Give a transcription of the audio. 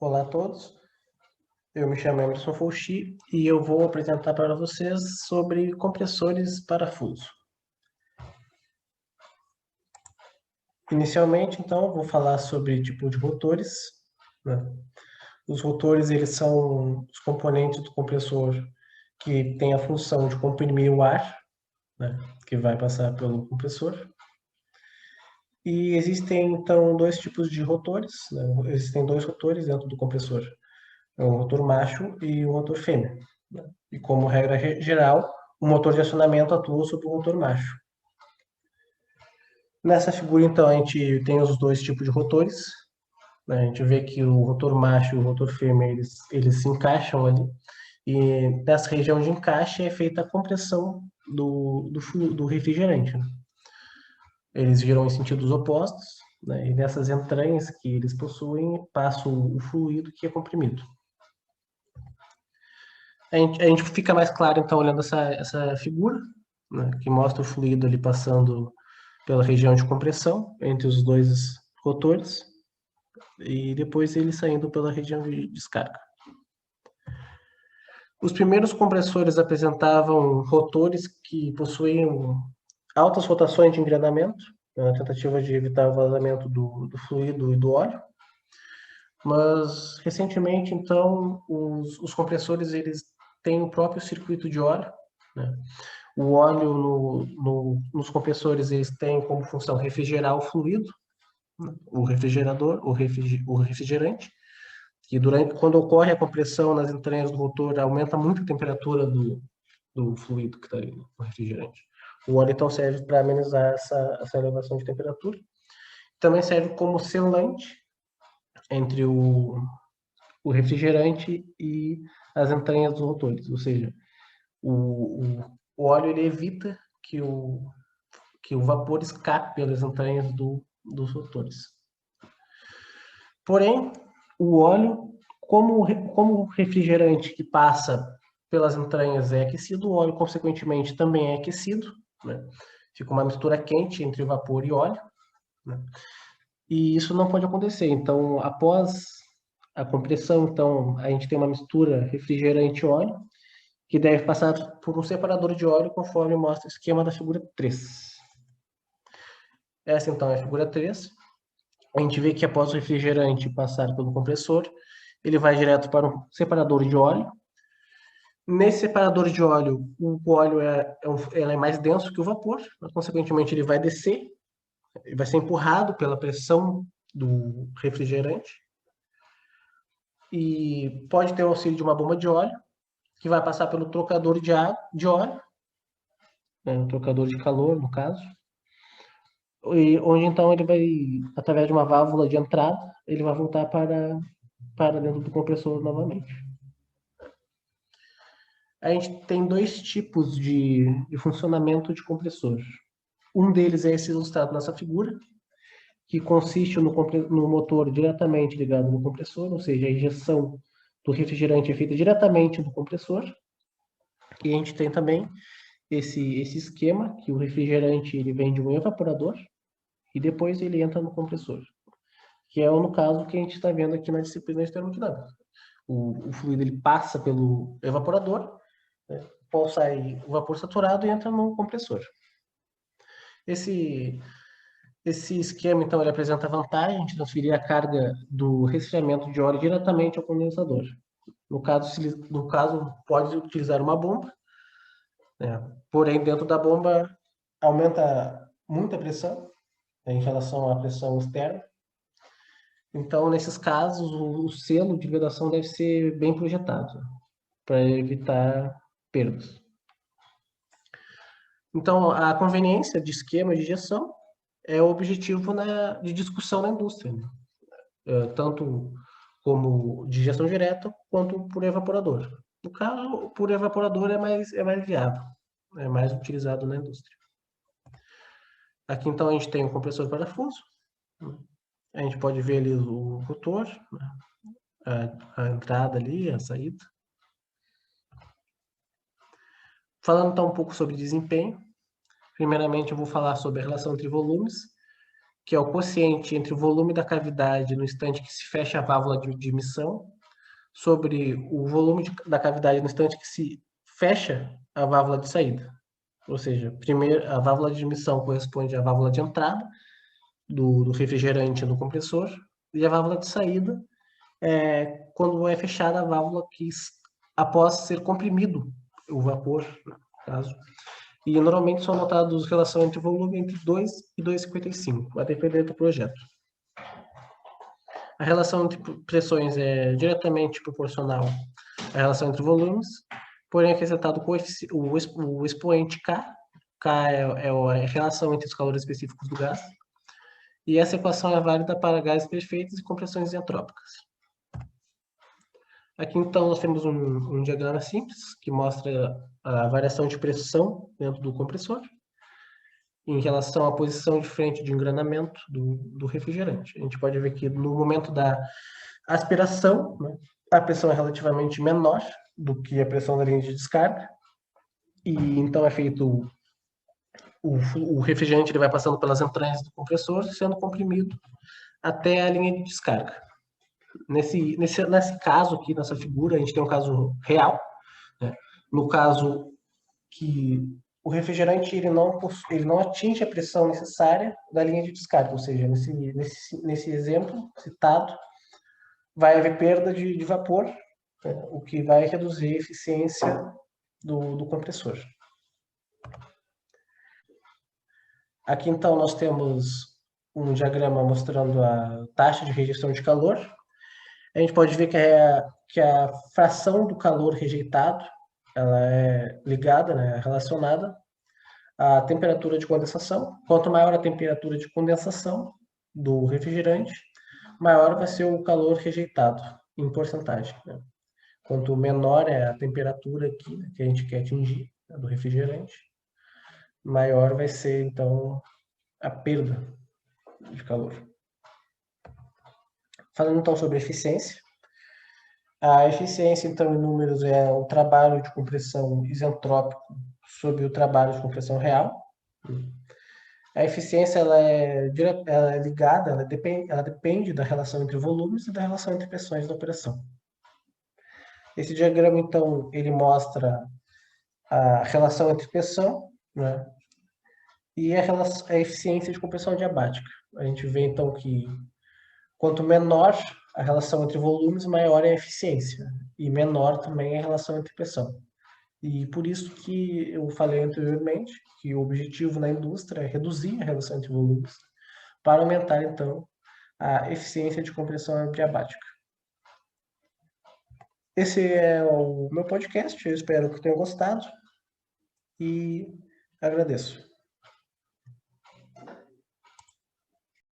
Olá a todos, eu me chamo Emerson Fouchi e eu vou apresentar para vocês sobre compressores parafuso. Inicialmente, então, vou falar sobre tipo de rotores, né? Os rotores, eles são os componentes do compressor que tem a função de comprimir o ar, né, que vai passar pelo compressor. E existem, então, dois tipos de rotores, né? Existem dois rotores dentro do compressor. É um rotor macho e um rotor fêmea, né? E como regra geral, o motor de acionamento atua sobre o rotor macho. Nessa figura, então, a gente tem os dois tipos de rotores, né? A gente vê que o rotor macho e o rotor fêmea, eles se encaixam ali, e nessa região de encaixe é feita a compressão do refrigerante, né? Eles giram em sentidos opostos, né? E nessas entranhas que eles possuem, passa o fluido que é comprimido. A gente fica mais claro, então, olhando essa figura, né, que mostra o fluido ali passando pela região de compressão entre os dois rotores e depois ele saindo pela região de descarga. Os primeiros compressores apresentavam rotores que possuíam altas rotações de engrenamento, na tentativa de evitar o vazamento do fluido e do óleo. Mas, recentemente, então, os compressores eles têm o próprio circuito de óleo, né? O óleo nos compressores eles têm como função refrigerar o fluido, né? O refrigerador, o refrigerante, que quando ocorre a compressão nas entranhas do rotor, aumenta muito a temperatura do fluido que está ali no refrigerante. O óleo, então, serve para amenizar essa elevação de temperatura. Também serve como selante entre o refrigerante e as entranhas dos rotores, ou seja, o óleo ele evita que o vapor escape pelas entranhas dos rotores. Porém, o óleo, como o refrigerante que passa pelas entranhas é aquecido, o óleo, consequentemente, também é aquecido, né? Fica uma mistura quente entre vapor e óleo, né? E isso não pode acontecer. Então, após a compressão, então, a gente tem uma mistura refrigerante-óleo, que deve passar por um separador de óleo, conforme mostra o esquema da figura 3. Essa, então, é a figura 3. A gente vê que após o refrigerante passar pelo compressor, ele vai direto para um separador de óleo. Nesse separador de óleo, o óleo é mais denso que o vapor, consequentemente ele vai descer, ele vai ser empurrado pela pressão do refrigerante e pode ter o auxílio de uma bomba de óleo, que vai passar pelo trocador de óleo, né, um trocador de calor, no caso, e onde então ele vai, através de uma válvula de entrada, ele vai voltar para dentro do compressor novamente. A gente tem dois tipos de funcionamento de compressor. Um deles é esse ilustrado nessa figura, que consiste no motor diretamente ligado no compressor, ou seja, a injeção do refrigerante é feita diretamente no compressor. E a gente tem também esse esquema, que o refrigerante ele vem de um evaporador e depois ele entra no compressor, que é no caso que a gente está vendo aqui na disciplina de termodinâmica. O fluido ele passa pelo evaporador, né, sai o vapor saturado e entra no compressor. Esse esquema, então, ele apresenta a vantagem de transferir a carga do resfriamento de óleo diretamente ao condensador. No caso pode utilizar uma bomba, né? Porém, dentro da bomba aumenta muito a pressão, né, em relação à pressão externa. Então, nesses casos, o selo de vedação deve ser bem projetado, para evitar perdas. Então, a conveniência de esquema de injeção é o objetivo de discussão na indústria, né? Tanto como de injeção direta, quanto por evaporador. No caso, por evaporador é mais viável, é mais utilizado na indústria. Aqui, então, a gente tem um compressor parafuso. A gente pode ver ali o rotor, a entrada ali, a saída. Falando então um pouco sobre desempenho, primeiramente eu vou falar sobre a relação entre volumes, que é o quociente entre o volume da cavidade no instante que se fecha a válvula de emissão, sobre o volume da cavidade no instante que se fecha a válvula de saída. Ou seja, primeiro, a válvula de emissão corresponde à válvula de entrada do refrigerante no compressor, e a válvula de saída é quando é fechada a válvula que, após ser comprimido o vapor, no caso. E normalmente são notados relação entre volume entre 2 e 2,55, a depender do projeto. A relação entre pressões é diretamente proporcional à relação entre volumes, porém acrescentado o expoente K. K é a relação entre os calores específicos do gás. E essa equação é válida para gases perfeitos e compressões isentrópicas. Aqui, então, nós temos um diagrama simples que mostra a variação de pressão dentro do compressor em relação à posição de frente de engranamento do refrigerante. A gente pode ver que no momento da aspiração, né, a pressão é relativamente menor do que a pressão da linha de descarga, e então é feito o refrigerante, ele vai passando pelas entranhas do compressor, sendo comprimido até a linha de descarga. Nesse caso aqui, nessa figura, a gente tem um caso real, né? No caso que o refrigerante ele não atinge a pressão necessária da linha de descarga, ou seja, nesse exemplo citado, vai haver perda de vapor, né? O que vai reduzir a eficiência do compressor. Aqui, então, nós temos um diagrama mostrando a taxa de rejeição de calor. A gente pode ver que a fração do calor rejeitado ela é ligada, né, relacionada à temperatura de condensação. Quanto maior a temperatura de condensação do refrigerante, maior vai ser o calor rejeitado em porcentagem, né? Quanto menor é a temperatura aqui, né, que a gente quer atingir, né, do refrigerante, maior vai ser, então, a perda de calor. Falando, então, sobre eficiência. A eficiência, então, em números, é o trabalho de compressão isentrópico sobre o trabalho de compressão real. A eficiência ela é ligada, ela depende da relação entre volumes e da relação entre pressões da operação. Esse diagrama, então, ele mostra a relação entre pressão, né, e a eficiência de compressão adiabática. A gente vê, então, que quanto menor a relação entre volumes, maior é a eficiência, e menor também é a relação entre pressão. E por isso que eu falei anteriormente que o objetivo na indústria é reduzir a relação entre volumes para aumentar, então, a eficiência de compressão adiabática. Esse é o meu podcast, eu espero que tenham gostado e agradeço.